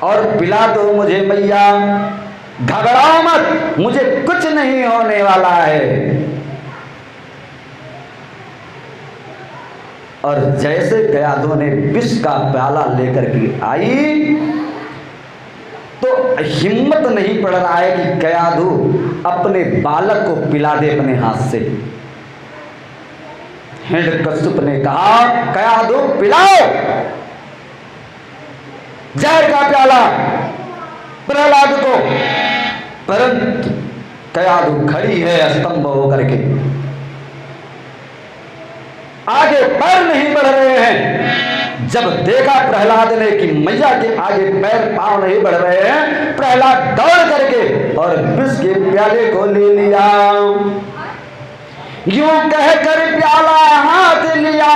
और पिला दो मुझे मैया, घबराओ मत, मुझे कुछ नहीं होने वाला है। और जैसे कयाधु ने विष का प्याला लेकर के आई तो हिम्मत नहीं पड़ रहा है कि कयाधु अपने बालक को पिला दे अपने हाथ से। हिरण्यकश्यप ने कहा कयाधु पिलाओ जहर का प्याला प्रहलाद को। परंतु कयाधु खड़ी है स्तंभ होकर के, आगे पैर नहीं बढ़ रहे हैं। जब देखा प्रहलाद ने कि मैया के आगे पैर पांव नहीं बढ़ रहे हैं, प्रहलाद दौड़ करके और विष के प्याले को ले लिया। यूं कहकर प्याला हाथ लिया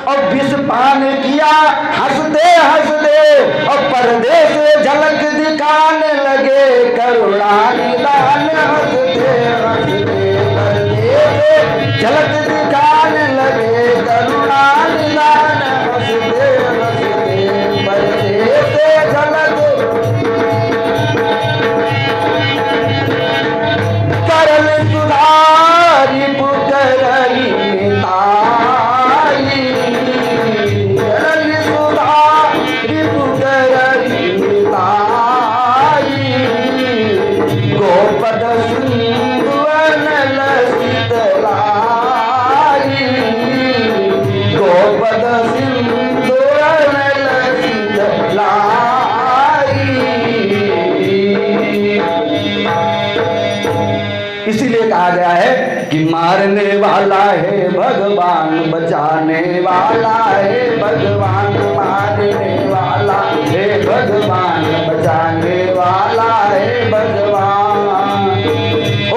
और विष पान किया हंसते हंसते, और पर्दे से झलक दिखाने लगे करुणा निदान। हंसते हंसते पर्दे से झलक दिखाने लगे करुणा निदान। हंसते हंसते पर्दे से झलक करल सुधारी पुकरई मिताई, करल सुधारी पुकरई मिताई। गोपद सिंधु अनल शीतलाई, गोपद सिंधु अनल शीतलाई। इसीलिए कहा गया है कि मारने वाला है भगवान, बचाने वाला है भगवान, मारने वाला है भगवान, बचाने वाला है भगवान। ओ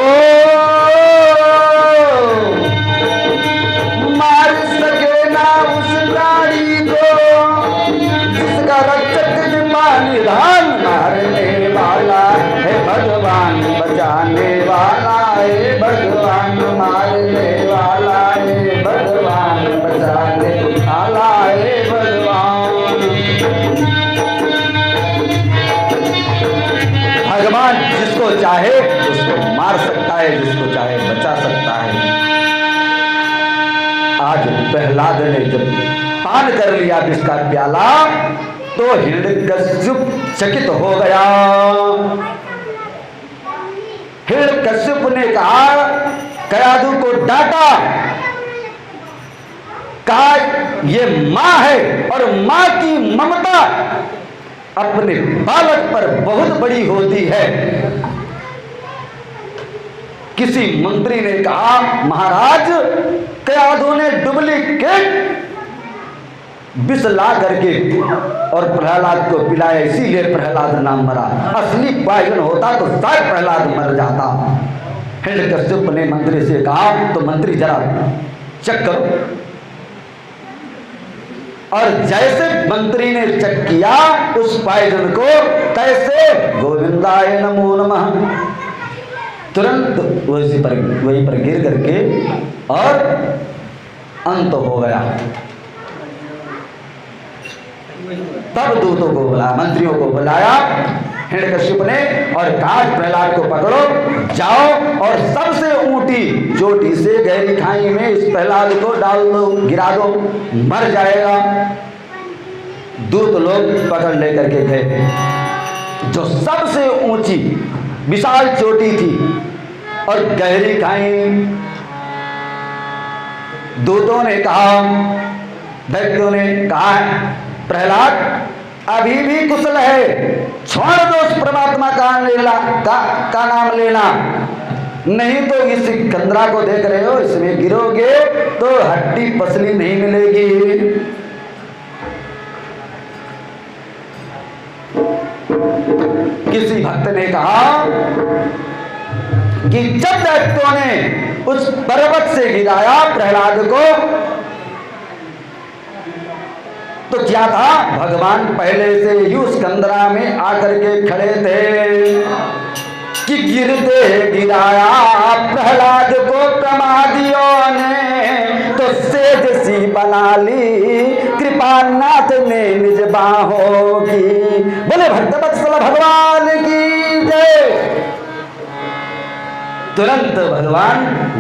जो चाहे उसको मार सकता है, जिसको चाहे बचा सकता है। आज प्रहलाद ने जब पान कर लिया विष का प्याला तो हिरण्यकश्यप चकित हो गया। हिरण्यकश्यप ने कहा, कयाधु को डांटा, कहा ये मां है और मां की ममता अपने बालक पर बहुत बड़ी होती है। किसी मंत्री ने कहा, महाराज कयाधु ने डुप्लीकेट विष ला करके और प्रहलाद को पिलाया, इसीलिए प्रहलाद नाम मरा। असली पॉइजन होता तो शायद प्रहलाद मर जाता। हिरण्यकश्यप ने मंत्री से कहा, तो मंत्री जरा चेक करो। और जैसे मंत्री ने चेक किया उस पॉइजन को, कैसे गोविंदाय नमो नमः, तुरंत वहीं पर गिर करके और अंत हो गया। तब दूतों को बुलाया, मंत्रियों को बुलाया हिरण्यकश्यप ने और कहा, प्रहलाद को पकड़ो, जाओ और सबसे ऊंटी चोटी से गहरी खाई में इस प्रहलाद को डाल दो, गिरा दो, मर जाएगा। दूत लोग पकड़ लेकर के गए। जो सबसे ऊंची विशाल चोटी थी और गहरी खाई, दूतों ने कहा, दैत्यों ने कहा, प्रहलाद अभी भी कुशल है, छोड़ दो उस परमात्मा का नाम लेना, नहीं तो इस कंदरा को देख रहे हो, इसमें गिरोगे तो हड्डी पसली नहीं मिलेगी। किसी भक्त ने कहा कि जब दैत्यों ने उस पर्वत से गिराया प्रहलाद को तो क्या था, भगवान पहले से ही उस कंदरा में आकर के खड़े थे कि गिरते गिराया प्रहलाद को प्रमादियों ने, तो सेज सी बना ली कृपानाथ ने निज बाहों की। बोले भक्तवत्सल भगवान की जय। तुरंत भगवान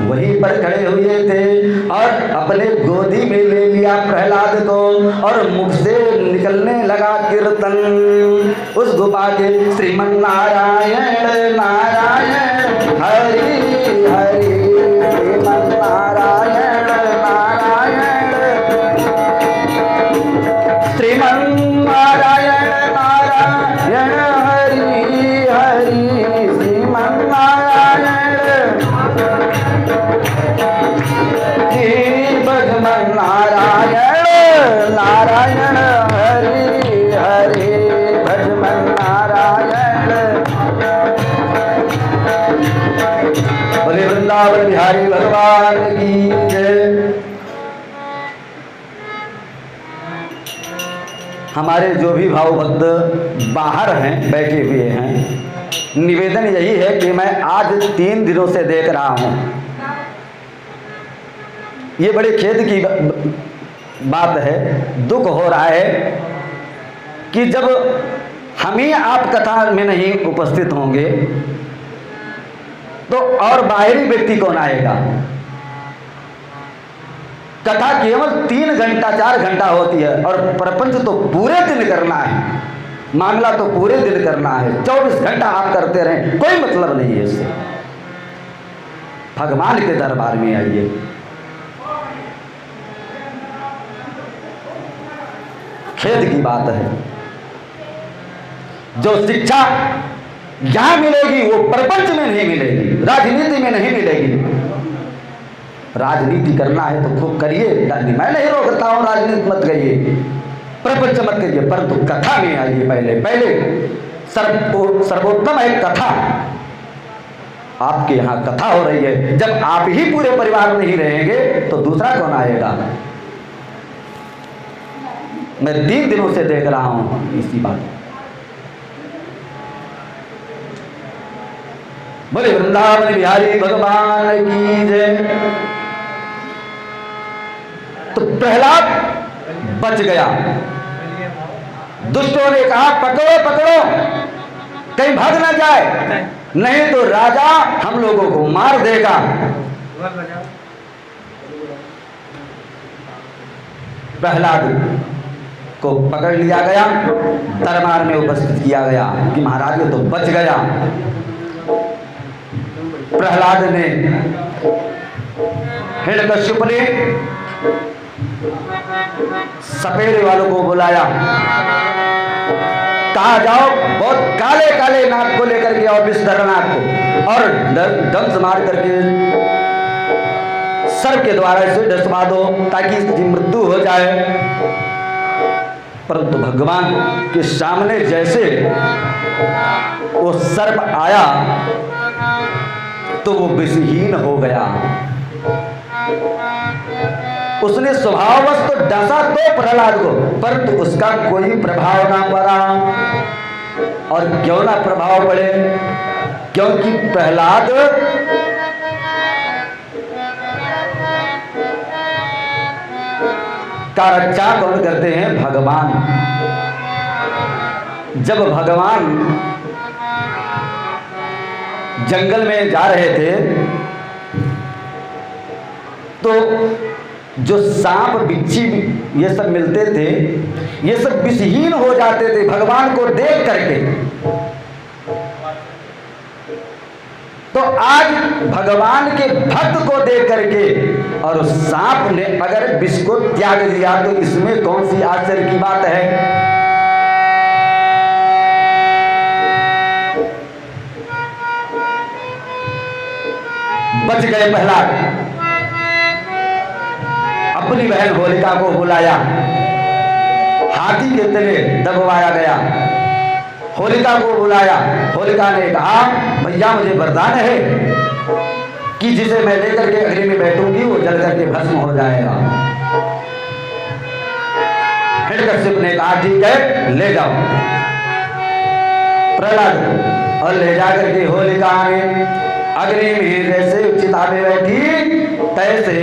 वहीं पर खड़े हुए थे और अपने गोदी में ले लिया प्रहलाद को और मुख से निकलने लगा कीर्तन उस गुफा के, श्रीमन नारायण नारायण हरि हरि, श्रीमन नारायण नारायण, श्रीमन नारायण नारायण हरि हरि, श्रीमन नारायण भगवान नारायण नारायण हरि हरि, भगवान नारायण। बोले वृंदावन बिहारी भगवान की जय। हमारे जो भी भाव भक्त बाहर हैं, बैठे हुए हैं, निवेदन यही है कि मैं आज 3 दिनों से देख रहा हूं, ये बड़े खेद की बात है, दुख हो रहा है कि जब हम ही आप कथा में नहीं उपस्थित होंगे तो और बाहरी व्यक्ति कौन आएगा। कथा केवल 3 घंटा 4 घंटा होती है और प्रपंच तो पूरे दिन करना है, मामला तो पूरे दिन करना है, 24 घंटा आप करते रहें, कोई मतलब नहीं है इससे। भगवान के दरबार में आइए। खेद की बात है, जो शिक्षा यहां मिलेगी वो प्रपंच में नहीं मिलेगी, राजनीति में नहीं मिलेगी। राजनीति करना है तो खूब करिए, मैं नहीं रोकता हूं, राजनीति मत करिए, प्रपंच मत करिए, परंतु कथा में आइए। पहले सर्वोत्तम है कथा। आपके यहाँ कथा हो रही है, जब आप ही पूरे परिवार में ही रहेंगे तो दूसरा कौन आएगा। मैं 3 दिनों से देख रहा हूं इसी बात। बोले वृंदावन बिहारी भगवान की जय। तो प्रहलाद बच गया। दुष्टों ने कहा पकड़ो पकड़ो, कहीं भाग ना जाए। नहीं तो राजा हम लोगों को मार देगा। प्रहलाद को पकड़ लिया गया, दरबार में उपस्थित किया गया कि महाराज ये तो बच गया। प्रहलाद ने हिरण्यकश्यप ने सपेरे वालों को बुलाया, कहा जाओ बहुत काले काले नाग को लेकर के और विषधर नाग को, और दंश मार करके सर्प के द्वारा इसे डसवा दो ताकि इसकी मृत्यु हो जाए। परंतु भगवान के सामने जैसे वो सर्प आया तो वो विषहीन हो गया। उसने स्वभाववश तो डसा तो प्रहलाद को, परंतु उसका कोई प्रभाव ना पड़ा। और क्यों ना प्रभाव पड़े? क्योंकि प्रहलाद का रक्षा कौन करते हैं? भगवान। जब भगवान जंगल में जा रहे थे तो जो सांप बिच्छी ये सब मिलते थे, ये सब विषहीन हो जाते थे भगवान को देख करके। तो आज भगवान के भक्त को देख करके और उस सांप ने अगर विष को त्याग दिया तो इसमें कौन सी आश्चर्य की बात है? बच गए प्रहलाद। अपनी बहन होलिका को बुलाया, हाथी के तले दबवाया गया। होलिका को बुलाया, होलिका ने कहा भैया मुझे वरदान है कि जिसे मैं लेकर के अग्नि में बैठूंगी वो जल करके भस्म हो जाएगा। हिरण्यकश्यप ने कहा ठीक है ले जाओ प्रहलाद, और ले जाकर के होलिका ने अग्नि में जैसे चिता में बैठी तैसे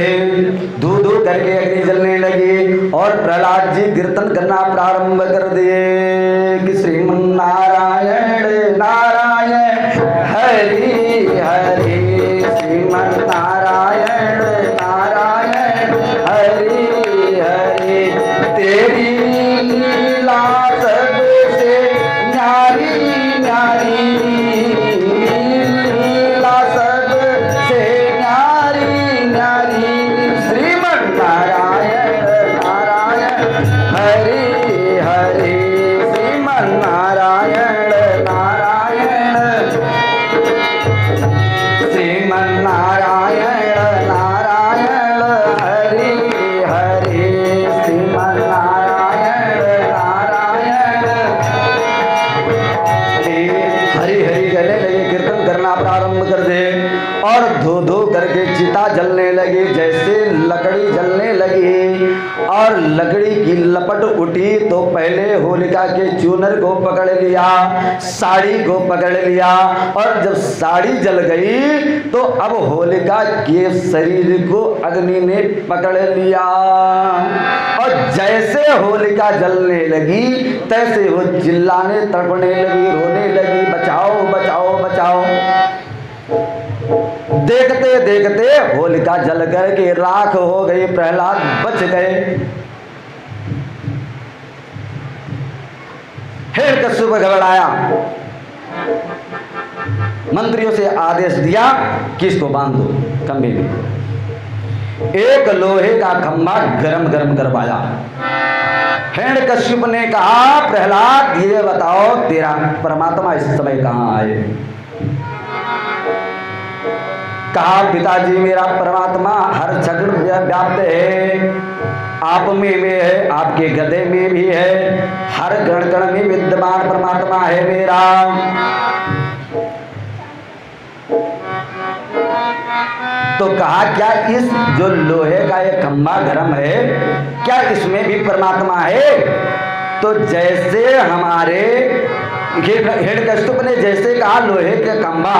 धू धू करके अग्नि जलने लगी। और प्रहलाद जी कीर्तन करना प्रारंभ कर दिए कि श्रीमन्नारायण नारायण हरि हरि, श्रीमन्नारायण नारायण हरि हरि। तेरी लीला सबसे न्यारी न्यारी, जलने लगी, जैसे लकड़ी जलने लगी और लकड़ी की लपट उठी तो पहले होलिका के चूनर को पकड़ लिया, साड़ी को पकड़ लिया, और जब साड़ी जल गई तो अब होलिका के शरीर को अग्नि ने पकड़ लिया। और जैसे होलिका जलने लगी तैसे वो चिल्लाने तड़पने लगी, रोने लगी, बचाओ बचाओ बचाओ। देखते देखते होलिका जल करके राख हो गई, प्रहलाद बच गए। हिरण्यकश्यप घबराया, मंत्रियों से आदेश दिया कि इसको बांध दो खंभे में। एक लोहे का खंभा गरम गरम करवाया। हिरण्यकश्यप ने कहा प्रहलाद ये बताओ तेरा परमात्मा इस समय कहाँ आए? कहा पिताजी मेरा परमात्मा हर जगह व्याप्त है, आप में भी है, आपके गदे में भी है, हर कण कण में विद्यमान परमात्मा है मेरा। तो कहा क्या इस जो लोहे का ये खंभा गरम है क्या इसमें भी परमात्मा है? तो जैसे हमारे हिरण्यकश्यप ने जैसे कहा लोहे का खंभा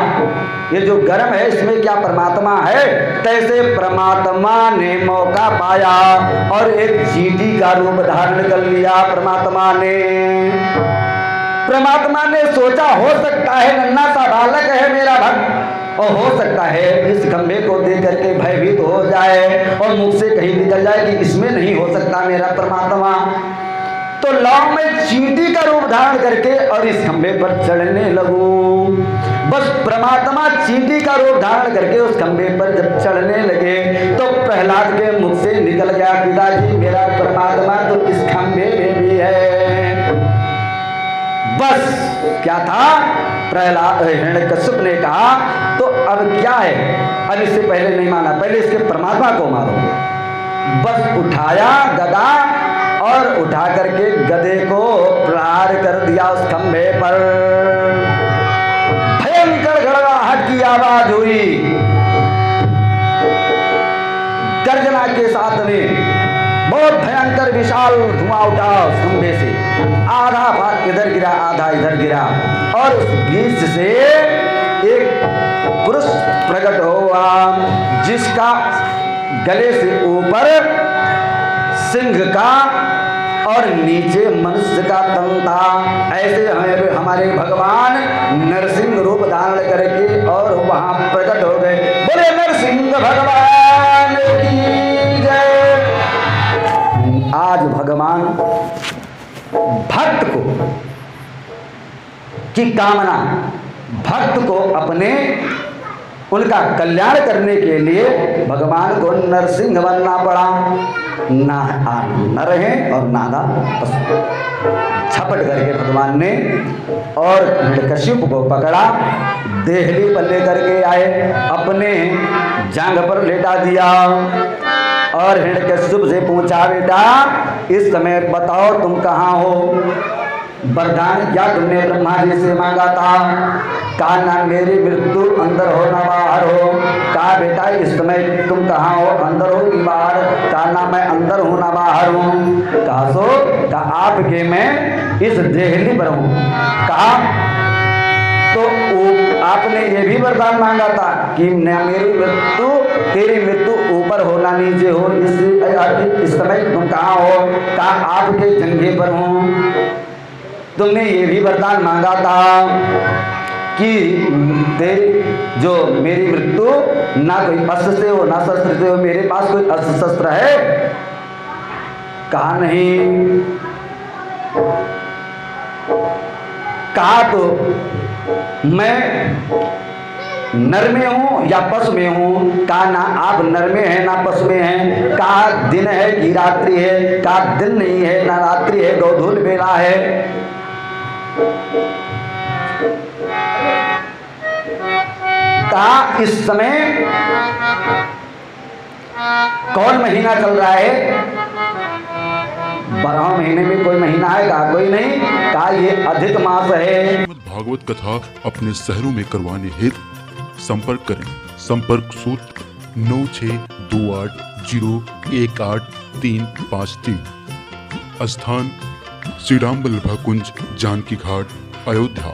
ये जो गर्म है इसमें क्या परमात्मा है, तैसे परमात्मा ने मौका पाया और एक चींटी का रूप धारण कर लिया परमात्मा ने। परमात्मा ने सोचा हो सकता है नन्हा सा बालक है मेरा भक्त, और हो सकता है इस खंबे को देख करके भयभीत हो जाए और मुख से कहीं निकल जाए कि इसमें नहीं हो सकता मेरा परमात्मा। तो लाओ मैं चींटी का रूप धारण करके और इस खंबे पर चढ़ने लगूं। बस परमात्मा चींटी का रूप धारण करके उस खंबे पर जब चढ़ने लगे तो प्रहलाद के मुख से निकल गया, पिताजी मेरा परमात्मा तो इस खंबे में भी है। बस क्या था, प्रहलाद हिरण्यकश्यप ने कहा तो अब क्या है, अब इससे पहले नहीं माना, पहले इसके परमात्मा को मारो। बस उठाया गदा और उठा करके गदे को प्रहार कर दिया उस खंबे पर। भयंकर गड़गड़ाहट की आवाज हुई, गर्जना के साथ में बहुत भयंकर विशाल धुआं उठा उस खंबे से, आधा भाग इधर गिरा आधा इधर गिरा, और उस बीच से एक पुरुष प्रकट हुआ जिसका गले से ऊपर सिंह का और नीचे मनुष्य का तन था। ऐसे हमारे भगवान नरसिंह रूप धारण करके और वहां प्रकट हो गए। बोले नरसिंह भगवान की जय। आज भगवान भक्त को की कामना, भक्त को अपने उनका कल्याण करने के लिए भगवान को नरसिंह बनना पड़ा। ना नर है और नादा पशु। झपट करके भगवान ने और हिरण्यकश्यप को पकड़ा, देहली पर लेकर के आए, अपने जांघ पर लेटा दिया और हिरण्यकश्यप से पूछा, बेटा इस समय बताओ तुम कहाँ हो, वरदान क्या तुमने ब्रह्मा जी से मांगा था? कहा ना मेरी मृत्यु अंदर हो ना बाहर हो। कहा बेटा इस समय तुम कहाँ हो, अंदर हो कि बाहर? कहा ना मैं अंदर हूँ ना बाहर हूँ। कहा सो? कहा आपके मैं इस देहली पर हूँ। कहा तो आपने ये भी वरदान मांगा था कि न मेरी मृत्यु तेरी मृत्यु ऊपर हो ना नीचे हो, इस समय तुम कहाँ हो? कहा आपके जंघे पर हूँ। तुमने ये भी वरदान मांगा था कि तेरी जो मेरी मृत्यु ना कोई अस्त्र से हो ना शस्त्र से हो, मेरे पास कोई अस्त्र शस्त्र है? कहा नहीं। कहा तो मैं नर में हूँ या पशु में हूँ? कहा ना आप नर में हैं ना पशु में हैं। कहा दिन है कि रात्रि है? कहा दिन नहीं है ना रात्रि है, गोधूल बेला है। कहा इस समय कौन महीना चल रहा है? 12 महीने में कोई महीना है? कहा कोई नहीं। कहा ये अधिक मास है। भागवत कथा अपने शहरों में करवाने हेतु संपर्क करें। संपर्क सूत्र 9628018353। स्थान श्री राम बल्लभा कुंज, जानकी घाट, अयोध्या।